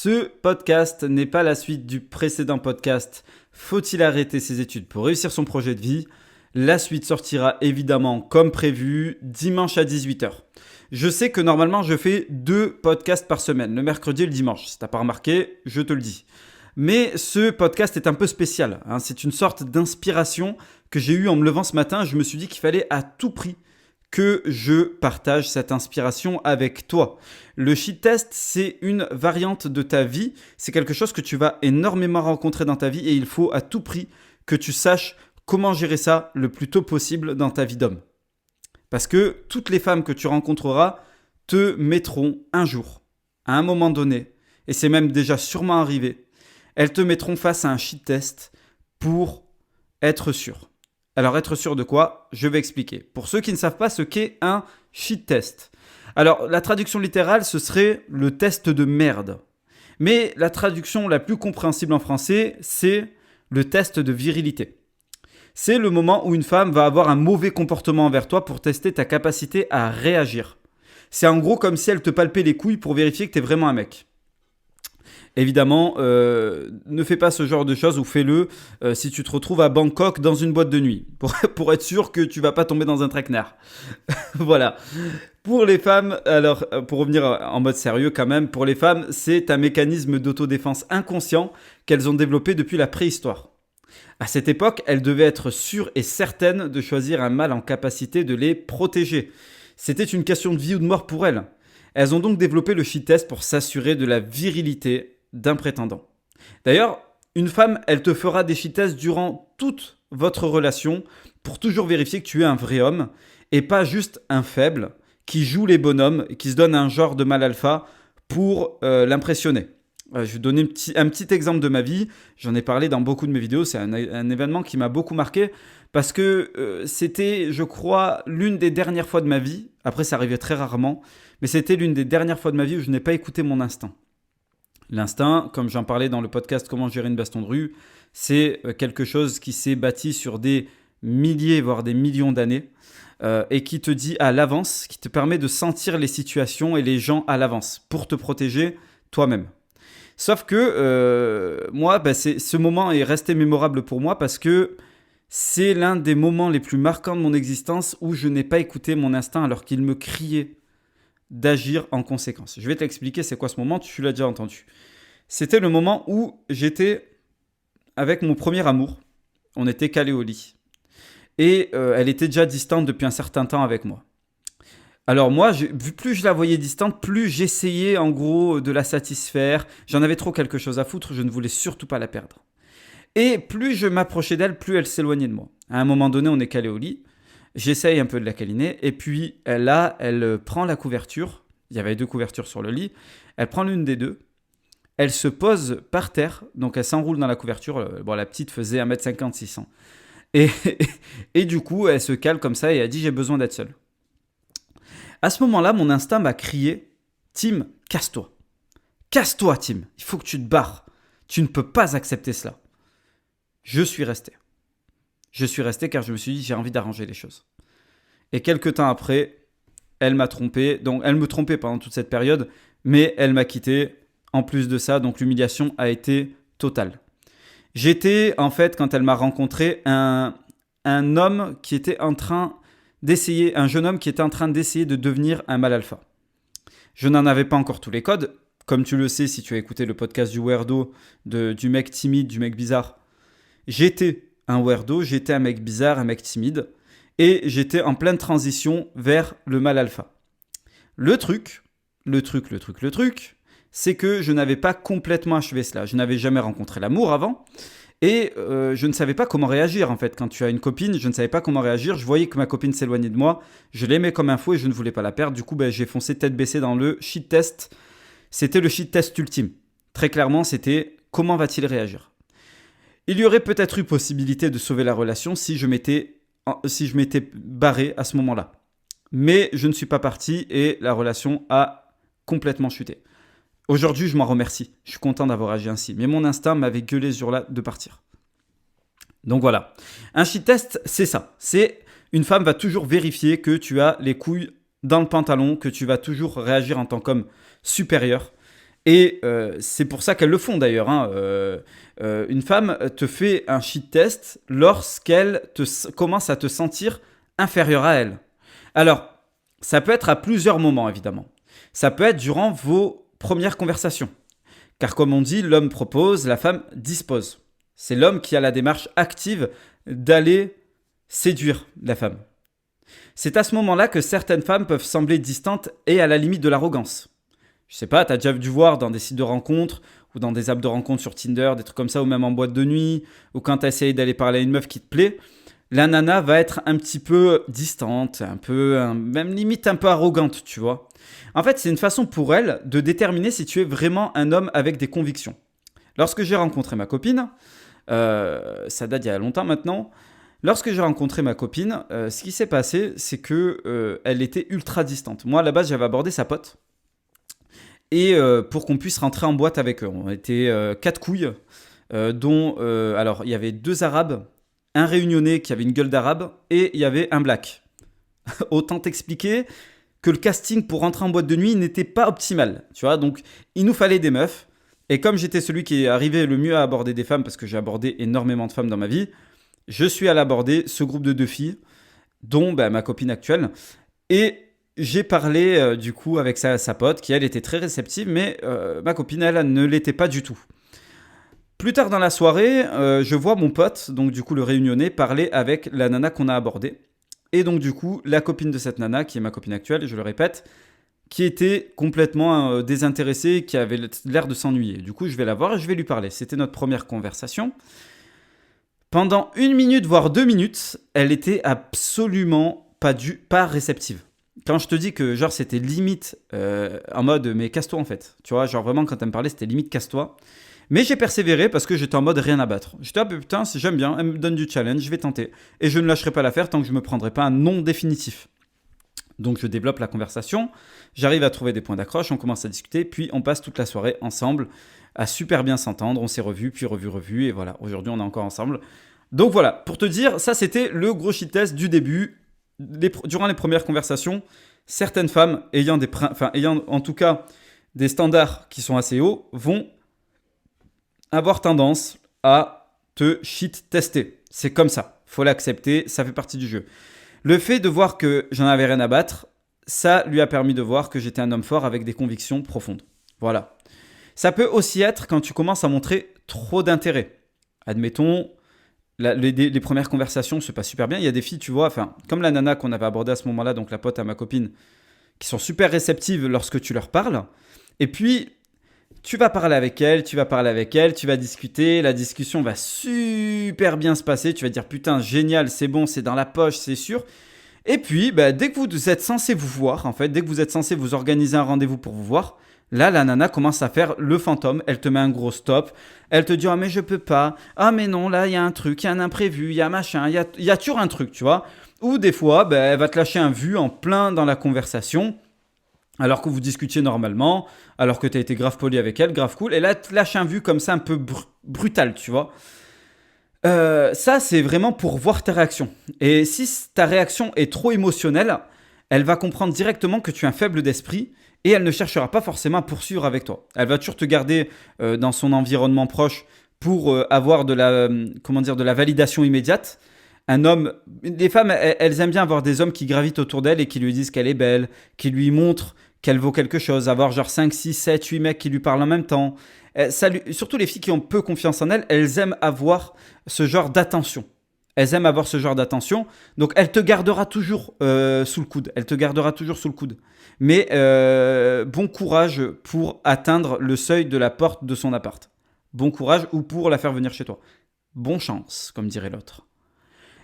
Ce podcast n'est pas la suite du précédent podcast. Faut-il arrêter ses études pour réussir son projet de vie? La suite sortira évidemment comme prévu dimanche à 18h. Je sais que normalement je fais 2 podcasts par semaine, le mercredi et le dimanche. Si t'as pas remarqué, je te le dis. Mais ce podcast est un peu spécial. C'est une sorte d'inspiration que j'ai eue en me levant ce matin. Je me suis dit qu'il fallait à tout prix que je partage cette inspiration avec toi. Le shit test, c'est une variante de ta vie. C'est quelque chose que tu vas énormément rencontrer dans ta vie et il faut à tout prix que tu saches comment gérer ça le plus tôt possible dans ta vie d'homme. Parce que toutes les femmes que tu rencontreras te mettront un jour, à un moment donné, et c'est même déjà sûrement arrivé, elles te mettront face à un shit test pour être sûr. Alors, être sûr de quoi? Je vais expliquer. Pour ceux qui ne savent pas ce qu'est un shit test. Alors, la traduction littérale, ce serait le test de merde. Mais la traduction la plus compréhensible en français, c'est le test de virilité. C'est le moment où une femme va avoir un mauvais comportement envers toi pour tester ta capacité à réagir. C'est en gros comme si elle te palpait les couilles pour vérifier que tu es vraiment un mec. Évidemment, ne fais pas ce genre de choses ou fais-le si tu te retrouves à Bangkok dans une boîte de nuit pour être sûr que tu vas pas tomber dans un traquenard. Voilà. Pour les femmes, alors pour revenir en mode sérieux quand même, pour les femmes, c'est un mécanisme d'autodéfense inconscient qu'elles ont développé depuis la préhistoire. À cette époque, elles devaient être sûres et certaines de choisir un mâle en capacité de les protéger. C'était une question de vie ou de mort pour elles. Elles ont donc développé le shit test pour s'assurer de la virilité d'un prétendant. D'ailleurs, une femme, elle te fera des shit tests durant toute votre relation pour toujours vérifier que tu es un vrai homme et pas juste un faible qui joue les bonhommes et qui se donne un genre de mâle alpha pour l'impressionner. Je vais vous donner un petit exemple de ma vie. J'en ai parlé dans beaucoup de mes vidéos. C'est un événement qui m'a beaucoup marqué parce que c'était, je crois, l'une des dernières fois de ma vie. Après, ça arrivait très rarement. Mais c'était l'une des dernières fois de ma vie où je n'ai pas écouté mon instinct. L'instinct, comme j'en parlais dans le podcast Comment gérer une baston de rue, c'est quelque chose qui s'est bâti sur des milliers, voire des millions d'années et qui te dit à l'avance, qui te permet de sentir les situations et les gens à l'avance pour te protéger toi-même. Sauf que moi, ce moment est resté mémorable pour moi parce que c'est l'un des moments les plus marquants de mon existence où je n'ai pas écouté mon instinct alors qu'il me criait d'agir en conséquence. Je vais te l'expliquer, c'est quoi ce moment, tu l'as déjà entendu. C'était le moment où j'étais avec mon premier amour, on était calés au lit, et elle était déjà distante depuis un certain temps avec moi. Alors moi, plus je la voyais distante, plus j'essayais en gros de la satisfaire, j'en avais trop quelque chose à foutre, je ne voulais surtout pas la perdre. Et plus je m'approchais d'elle, plus elle s'éloignait de moi. À un moment donné, on est calés au lit, j'essaye un peu de la câliner et puis elle prend la couverture. Il y avait 2 couvertures sur le lit. Elle prend l'une des 2. Elle se pose par terre. Donc elle s'enroule dans la couverture. Bon, la petite faisait 1m50, 600. Et du coup, elle se cale comme ça et elle dit « J'ai besoin d'être seule ». À ce moment-là, mon instinct m'a crié « Tim, casse-toi. Casse-toi, Tim. Il faut que tu te barres. Tu ne peux pas accepter cela. » Je suis resté. Je suis resté car je me suis dit, j'ai envie d'arranger les choses. Et quelques temps après, elle m'a trompé. Donc, elle me trompait pendant toute cette période, mais elle m'a quitté. En plus de ça, donc l'humiliation a été totale. J'étais, en fait, quand elle m'a rencontré, un homme qui était en train d'essayer, un jeune homme qui était en train d'essayer de devenir un mâle alpha. Je n'en avais pas encore tous les codes. Comme tu le sais, si tu as écouté le podcast du weirdo, du mec timide, du mec bizarre, j'étais un weirdo, j'étais un mec bizarre, un mec timide, et j'étais en pleine transition vers le mâle alpha. Le truc, c'est que je n'avais pas complètement achevé cela. Je n'avais jamais rencontré l'amour avant, et je ne savais pas comment réagir en fait. Quand tu as une copine, je ne savais pas comment réagir. Je voyais que ma copine s'éloignait de moi, je l'aimais comme un fou et je ne voulais pas la perdre. Du coup, j'ai foncé tête baissée dans le shit test. C'était le shit test ultime. Très clairement, c'était comment va-t-il réagir ? Il y aurait peut-être eu possibilité de sauver la relation si je m'étais barré à ce moment-là. Mais je ne suis pas parti et la relation a complètement chuté. Aujourd'hui, je m'en remercie. Je suis content d'avoir agi ainsi. Mais mon instinct m'avait gueulé ce jour-là de partir. Donc voilà. Un shit test, c'est ça. C'est une femme va toujours vérifier que tu as les couilles dans le pantalon, que tu vas toujours réagir en tant qu'homme supérieur. Et c'est pour ça qu'elles le font d'ailleurs, hein. Une femme te fait un shit test lorsqu'elle commence à te sentir inférieur à elle. Alors, ça peut être à plusieurs moments évidemment. Ça peut être durant vos premières conversations. Car comme on dit, l'homme propose, la femme dispose. C'est l'homme qui a la démarche active d'aller séduire la femme. C'est à ce moment-là que certaines femmes peuvent sembler distantes et à la limite de l'arrogance. Je sais pas, t'as déjà dû voir dans des sites de rencontres ou dans des apps de rencontres sur Tinder, des trucs comme ça, ou même en boîte de nuit, ou quand t'as essayé d'aller parler à une meuf qui te plaît, la nana va être un petit peu distante, même limite un peu arrogante, tu vois. En fait, c'est une façon pour elle de déterminer si tu es vraiment un homme avec des convictions. Lorsque j'ai rencontré ma copine, ça date il y a longtemps maintenant. Lorsque j'ai rencontré ma copine, ce qui s'est passé, c'est que elle était ultra distante. Moi, à la base, j'avais abordé sa pote et pour qu'on puisse rentrer en boîte avec eux. On était quatre couilles, dont alors il y avait deux arabes, un réunionnais qui avait une gueule d'arabe et il y avait un black. Autant t'expliquer que le casting pour rentrer en boîte de nuit n'était pas optimal, tu vois. Donc il nous fallait des meufs. Et comme j'étais celui qui est arrivé le mieux à aborder des femmes, parce que j'ai abordé énormément de femmes dans ma vie, je suis allé aborder ce groupe de deux filles, dont ma copine actuelle. Et j'ai parlé du coup avec sa pote, qui elle était très réceptive, mais ma copine, elle ne l'était pas du tout. Plus tard dans la soirée, je vois mon pote, donc du coup le réunionnais, parler avec la nana qu'on a abordée. Et donc du coup, la copine de cette nana, qui est ma copine actuelle, je le répète, qui était complètement désintéressée, qui avait l'air de s'ennuyer. Du coup, je vais la voir et je vais lui parler. C'était notre première conversation. Pendant 1 minute, voire 2 minutes, elle était absolument pas réceptive. Quand je te dis que genre c'était limite en mode mais casse-toi en fait. Tu vois, genre vraiment quand elle me parlait c'était limite casse-toi. Mais j'ai persévéré parce que j'étais en mode rien à battre. J'étais putain, j'aime bien, elle me donne du challenge, je vais tenter. Et je ne lâcherai pas l'affaire tant que je ne me prendrai pas un non définitif. Donc je développe la conversation, j'arrive à trouver des points d'accroche, on commence à discuter, puis on passe toute la soirée ensemble à super bien s'entendre, on s'est revus, puis revus, et voilà, aujourd'hui on est encore ensemble. Donc voilà, pour te dire, ça c'était le gros shit test du début. Durant les premières conversations, certaines femmes ayant en tout cas des standards qui sont assez hauts vont avoir tendance à te shit tester. C'est comme ça, faut l'accepter, ça fait partie du jeu. Le fait de voir que j'en avais rien à battre, ça lui a permis de voir que j'étais un homme fort avec des convictions profondes. Voilà. Ça peut aussi être quand tu commences à montrer trop d'intérêt. Admettons, les premières conversations se passent super bien. Il y a des filles, tu vois, comme la nana qu'on avait abordée à ce moment-là, donc la pote à ma copine, qui sont super réceptives lorsque tu leur parles. Et puis, tu vas parler avec elle, tu vas discuter, la discussion va super bien se passer, tu vas dire putain génial, c'est bon, c'est dans la poche, c'est sûr. Et puis dès que vous êtes censé vous voir, en fait, dès que vous êtes censé vous organiser un rendez-vous pour vous voir, là la nana commence à faire le fantôme, elle te met un gros stop, elle te dit ah mais je peux pas, ah mais non là il y a un truc, il y a un imprévu, il y a machin, il y a toujours un truc, tu vois. Ou des fois elle va te lâcher un vu en plein dans la conversation. Alors que vous discutiez normalement, alors que tu as été grave poli avec elle, grave cool, et là, tu lâches un vu comme ça un peu brutal, tu vois. Ça, c'est vraiment pour voir ta réaction. Et si ta réaction est trop émotionnelle, elle va comprendre directement que tu es un faible d'esprit et elle ne cherchera pas forcément à poursuivre avec toi. Elle va toujours te garder dans son environnement proche pour avoir de la validation immédiate. Un homme, les femmes, elles aiment bien avoir des hommes qui gravitent autour d'elle et qui lui disent qu'elle est belle, qui lui montrent qu'elle vaut quelque chose, avoir genre 5, 6, 7, 8 mecs qui lui parlent en même temps. Surtout les filles qui ont peu confiance en elles, elles aiment avoir ce genre d'attention. Elles aiment avoir ce genre d'attention, donc elle te gardera toujours sous le coude. Elle te gardera toujours sous le coude. Mais bon courage pour atteindre le seuil de la porte de son appart. Bon courage ou pour la faire venir chez toi. Bon chance, comme dirait l'autre.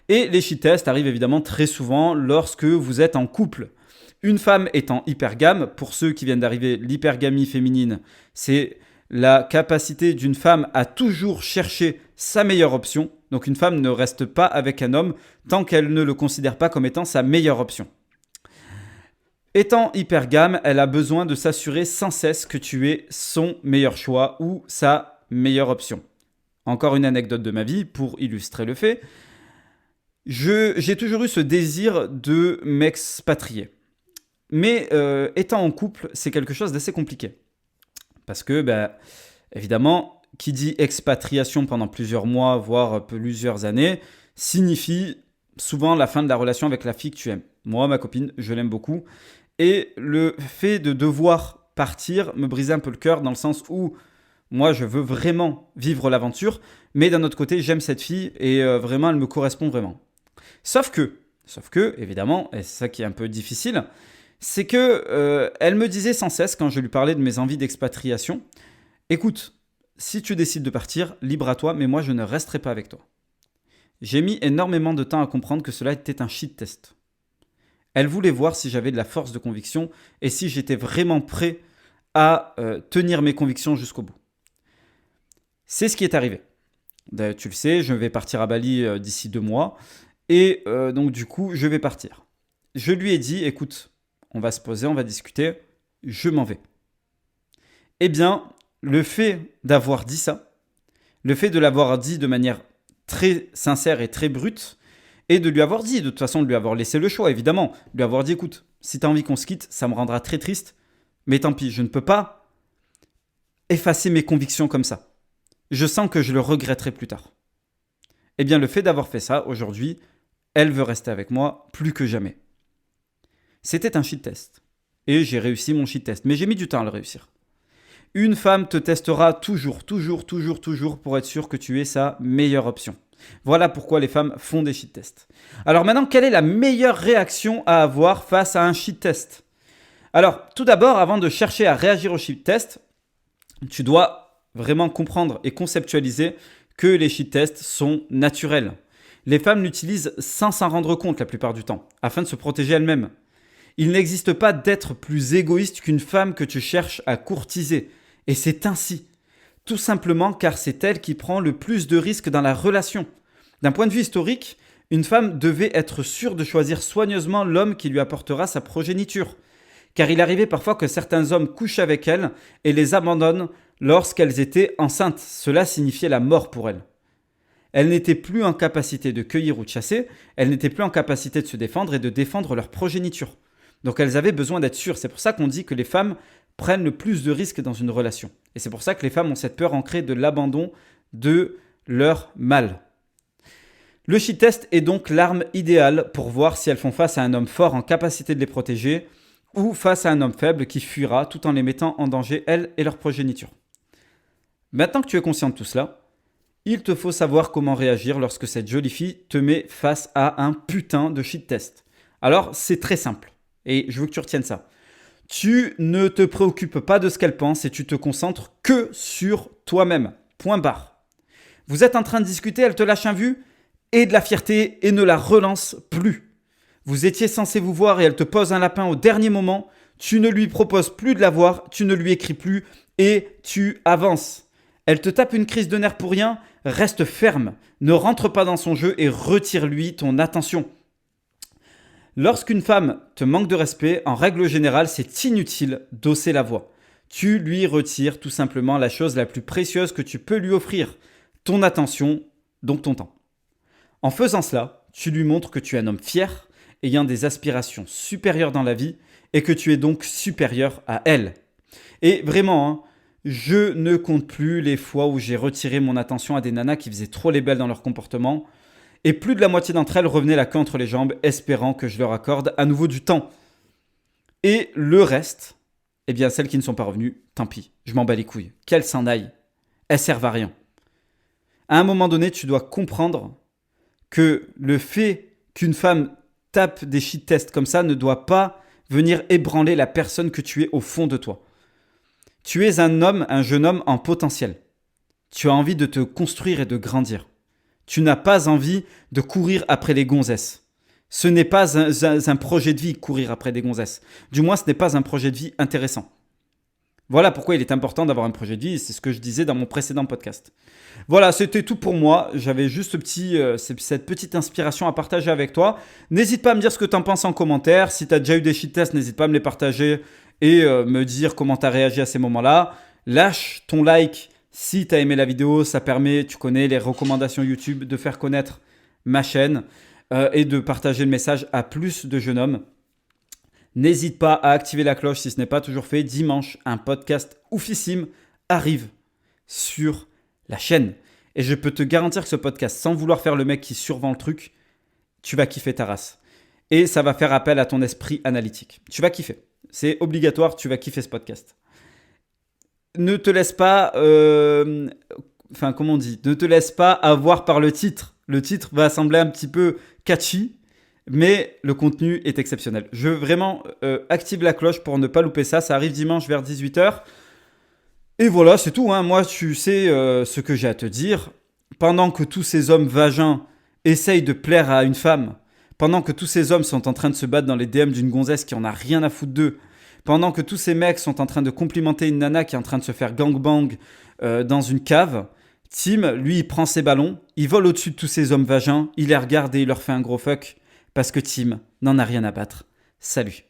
Et les shit tests arrivent évidemment très souvent lorsque vous êtes en couple. Une femme étant hypergame, pour ceux qui viennent d'arriver, l'hypergamie féminine, c'est la capacité d'une femme à toujours chercher sa meilleure option. Donc une femme ne reste pas avec un homme tant qu'elle ne le considère pas comme étant sa meilleure option. Étant hypergame, elle a besoin de s'assurer sans cesse que tu es son meilleur choix ou sa meilleure option. Encore une anecdote de ma vie pour illustrer le fait. J'ai toujours eu ce désir de m'expatrier. Mais étant en couple, c'est quelque chose d'assez compliqué. Parce que, évidemment, qui dit expatriation pendant plusieurs mois, voire plusieurs années, signifie souvent la fin de la relation avec la fille que tu aimes. Moi, ma copine, je l'aime beaucoup. Et le fait de devoir partir me brisait un peu le cœur dans le sens où moi, je veux vraiment vivre l'aventure, mais d'un autre côté, j'aime cette fille et vraiment, elle me correspond vraiment. Sauf que, évidemment, et c'est ça qui est un peu difficile, c'est que elle me disait sans cesse, quand je lui parlais de mes envies d'expatriation, écoute, si tu décides de partir, libre à toi, mais moi, je ne resterai pas avec toi. J'ai mis énormément de temps à comprendre que cela était un shit test. Elle voulait voir si j'avais de la force de conviction et si j'étais vraiment prêt à tenir mes convictions jusqu'au bout. C'est ce qui est arrivé. Tu le sais, je vais partir à Bali d'ici 2 mois. Et donc du coup, je vais partir. Je lui ai dit, écoute, on va se poser, on va discuter, je m'en vais. Eh bien, le fait d'avoir dit ça, le fait de l'avoir dit de manière très sincère et très brute, et de lui avoir dit, de toute façon, de lui avoir laissé le choix, évidemment, de lui avoir dit, écoute, si tu as envie qu'on se quitte, ça me rendra très triste, mais tant pis, je ne peux pas effacer mes convictions comme ça. Je sens que je le regretterai plus tard. Eh bien, le fait d'avoir fait ça, aujourd'hui, elle veut rester avec moi plus que jamais. C'était un shit test. Et j'ai réussi mon shit test. Mais j'ai mis du temps à le réussir. Une femme te testera toujours pour être sûr que tu es sa meilleure option. Voilà pourquoi les femmes font des shit tests. Alors maintenant, quelle est la meilleure réaction à avoir face à un shit test ? Alors, tout d'abord, avant de chercher à réagir au shit test, tu dois vraiment comprendre et conceptualiser que les shit tests sont naturels. Les femmes l'utilisent sans s'en rendre compte la plupart du temps, afin de se protéger elles-mêmes. Il n'existe pas d'être plus égoïste qu'une femme que tu cherches à courtiser. Et c'est ainsi. Tout simplement car c'est elle qui prend le plus de risques dans la relation. D'un point de vue historique, une femme devait être sûre de choisir soigneusement l'homme qui lui apportera sa progéniture. Car il arrivait parfois que certains hommes couchent avec elles et les abandonnent lorsqu'elles étaient enceintes. Cela signifiait la mort pour elles. Elles n'étaient plus en capacité de cueillir ou de chasser, elles n'étaient plus en capacité de se défendre et de défendre leur progéniture. Donc elles avaient besoin d'être sûres. C'est pour ça qu'on dit que les femmes prennent le plus de risques dans une relation. Et c'est pour ça que les femmes ont cette peur ancrée de l'abandon de leur mâle. Le shit test est donc l'arme idéale pour voir si elles font face à un homme fort en capacité de les protéger ou face à un homme faible qui fuira tout en les mettant en danger, elles et leur progéniture. Maintenant que tu es conscient de tout cela, il te faut savoir comment réagir lorsque cette jolie fille te met face à un putain de shit test. Alors, c'est très simple. Et je veux que tu retiennes ça. Tu ne te préoccupes pas de ce qu'elle pense et tu te concentres que sur toi-même. Point barre. Vous êtes en train de discuter, elle te lâche un vu et de la fierté et ne la relance plus. Vous étiez censé vous voir et elle te pose un lapin au dernier moment. Tu ne lui proposes plus de la voir, tu ne lui écris plus et tu avances. Elle te tape une crise de nerfs pour rien, reste ferme. Ne rentre pas dans son jeu et retire-lui ton attention. Lorsqu'une femme te manque de respect, en règle générale, c'est inutile d'hausser la voix. Tu lui retires tout simplement la chose la plus précieuse que tu peux lui offrir, ton attention, donc ton temps. En faisant cela, tu lui montres que tu es un homme fier, ayant des aspirations supérieures dans la vie et que tu es donc supérieur à elle. Et vraiment, je ne compte plus les fois où j'ai retiré mon attention à des nanas qui faisaient trop les belles dans leur comportement. Et plus de la moitié d'entre elles revenaient la queue entre les jambes, espérant que je leur accorde à nouveau du temps. Et le reste, eh bien celles qui ne sont pas revenues, tant pis, je m'en bats les couilles. Qu'elles s'en aillent, elles servent à rien. À un moment donné, tu dois comprendre que le fait qu'une femme tape des shit tests comme ça ne doit pas venir ébranler la personne que tu es au fond de toi. Tu es un homme, un jeune homme en potentiel. Tu as envie de te construire et de grandir. Tu n'as pas envie de courir après les gonzesses. Ce n'est pas un projet de vie, courir après des gonzesses. Du moins, ce n'est pas un projet de vie intéressant. Voilà pourquoi il est important d'avoir un projet de vie, et c'est ce que je disais dans mon précédent podcast. Voilà, c'était tout pour moi. J'avais juste cette petite inspiration à partager avec toi. N'hésite pas à me dire ce que tu en penses en commentaire. Si tu as déjà eu des shit tests, n'hésite pas à me les partager et me dire comment tu as réagi à ces moments-là. Lâche ton like si tu as aimé la vidéo. Ça permet, tu connais les recommandations YouTube, de faire connaître ma chaîne et de partager le message à plus de jeunes hommes. N'hésite pas à activer la cloche si ce n'est pas toujours fait. Dimanche, un podcast oufissime arrive sur la chaîne. Et je peux te garantir que ce podcast, sans vouloir faire le mec qui survend le truc, tu vas kiffer ta race. Et ça va faire appel à ton esprit analytique. Tu vas kiffer. C'est obligatoire, tu vas kiffer ce podcast. Ne te laisse pas... ne te laisse pas avoir par le titre. Le titre va sembler un petit peu catchy, mais le contenu est exceptionnel. Je vraiment active la cloche pour ne pas louper ça. Ça arrive dimanche vers 18h. Et voilà, c'est tout. Moi, tu sais ce que j'ai à te dire. Pendant que tous ces hommes vagins essayent de plaire à une femme, pendant que tous ces hommes sont en train de se battre dans les DM d'une gonzesse qui en a rien à foutre d'eux, pendant que tous ces mecs sont en train de complimenter une nana qui est en train de se faire gangbang dans une cave, Tim, lui, il prend ses ballons, il vole au-dessus de tous ces hommes vagins, il les regarde et il leur fait un gros fuck parce que Tim n'en a rien à battre. Salut.